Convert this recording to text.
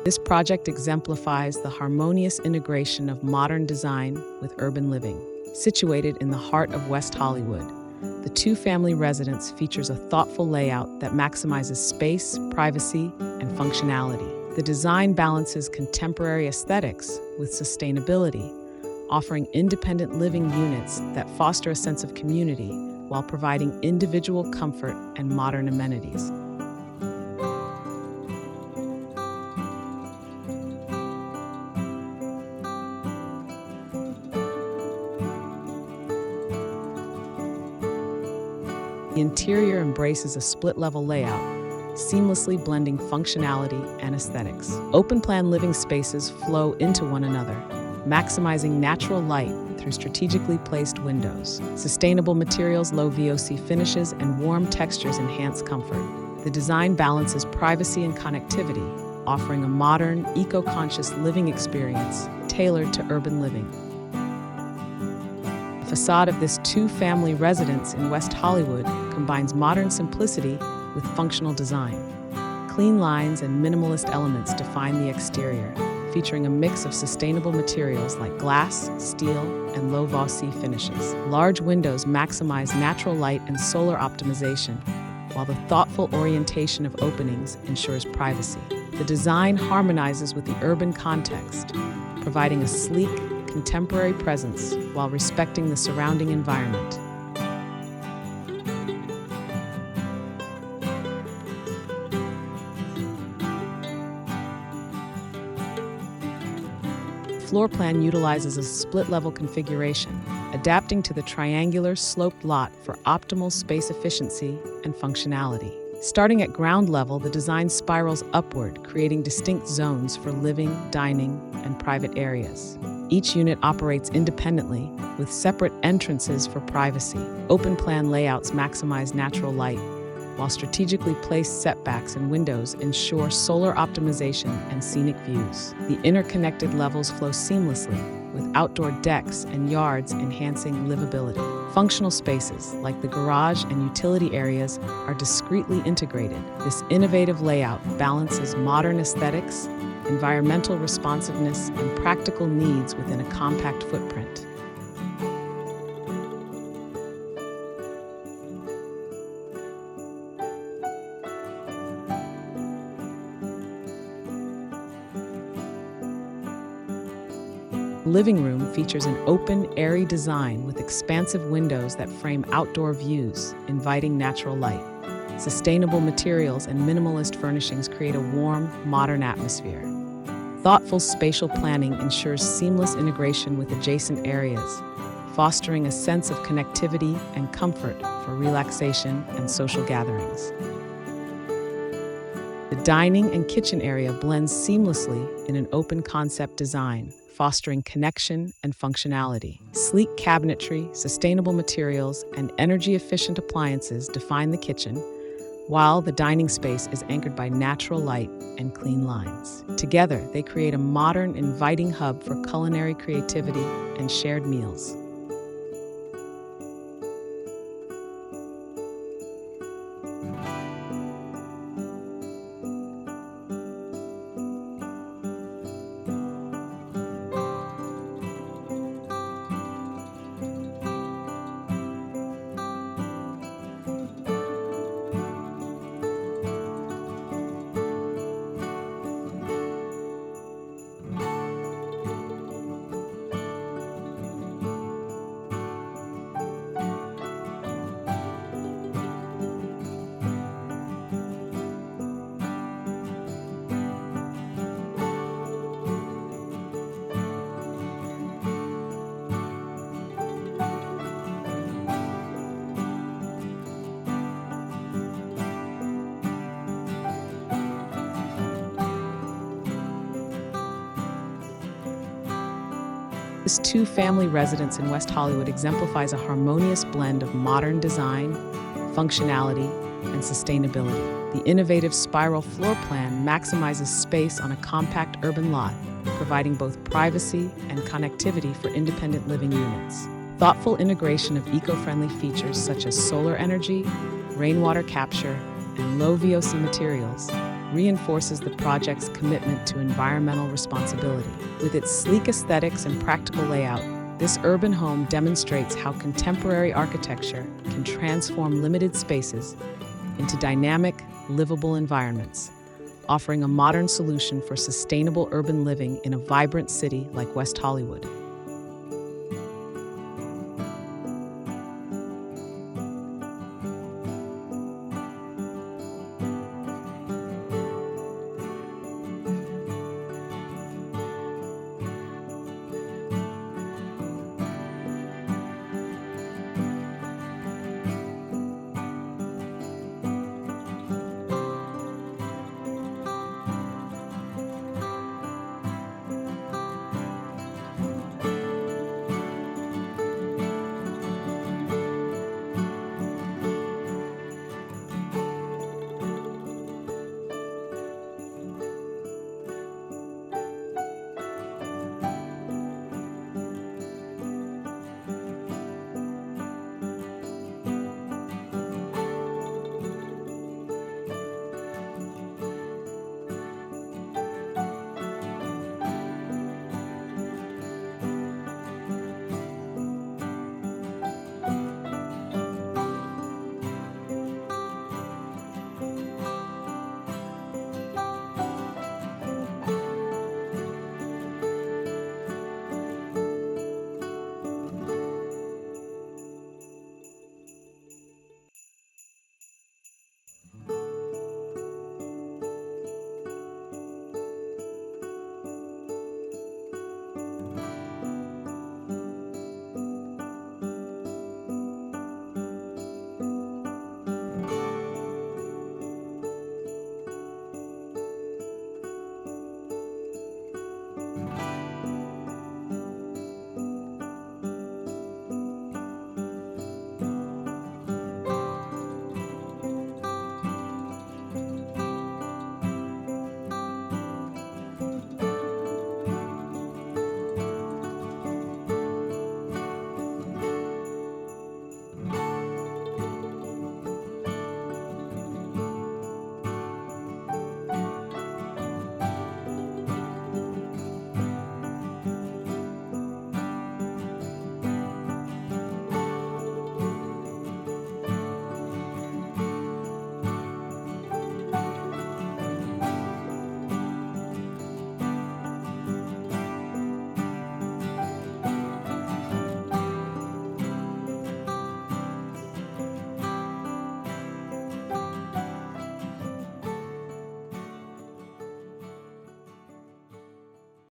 This project exemplifies the harmonious integration of modern design with urban living. Situated in the heart of West Hollywood, the two-family residence features a thoughtful layout that maximizes space, privacy, and functionality. The design balances contemporary aesthetics with sustainability, offering independent living units that foster a sense of community while providing individual comfort and modern amenities. The interior embraces a split-level layout, seamlessly blending functionality and aesthetics. Open-plan living spaces flow into one another, maximizing natural light through strategically placed windows. Sustainable materials, low-VOC finishes, and warm textures enhance comfort. The design balances privacy and connectivity, offering a modern, eco-conscious living experience tailored to urban living. The facade of this two-family residence in West Hollywood combines modern simplicity with functional design. Clean lines and minimalist elements define the exterior, featuring a mix of sustainable materials like glass, steel, and low-VOC finishes. Large windows maximize natural light and solar optimization, while the thoughtful orientation of openings ensures privacy. The design harmonizes with the urban context, providing a sleek, contemporary presence while respecting the surrounding environment. Floor plan utilizes a split-level configuration, adapting to the triangular sloped lot for optimal space efficiency and functionality. Starting at ground level, the design spirals upward, creating distinct zones for living, dining, and private areas. Each unit operates independently, with separate entrances for privacy. Open-plan layouts maximize natural light, while strategically placed setbacks and windows ensure solar optimization and scenic views. The interconnected levels flow seamlessly, with outdoor decks and yards enhancing livability. Functional spaces, like the garage and utility areas, are discreetly integrated. This innovative layout balances modern aesthetics, environmental responsiveness, and practical needs within a compact footprint. The living room features an open, airy design with expansive windows that frame outdoor views, inviting natural light. Sustainable materials and minimalist furnishings create a warm, modern atmosphere. Thoughtful spatial planning ensures seamless integration with adjacent areas, fostering a sense of connectivity and comfort for relaxation and social gatherings. The dining and kitchen area blends seamlessly in an open-concept design, fostering connection and functionality. Sleek cabinetry, sustainable materials, and energy-efficient appliances define the kitchen, while the dining space is anchored by natural light and clean lines. Together, they create a modern, inviting hub for culinary creativity and shared meals. This two-family residence in West Hollywood exemplifies a harmonious blend of modern design, functionality, and sustainability. The innovative spiral floor plan maximizes space on a compact urban lot, providing both privacy and connectivity for independent living units. Thoughtful integration of eco-friendly features such as solar energy, rainwater capture, and low-VOC materials reinforces the project's commitment to environmental responsibility. With its sleek aesthetics and practical layout, this urban home demonstrates how contemporary architecture can transform limited spaces into dynamic, livable environments, offering a modern solution for sustainable urban living in a vibrant city like West Hollywood.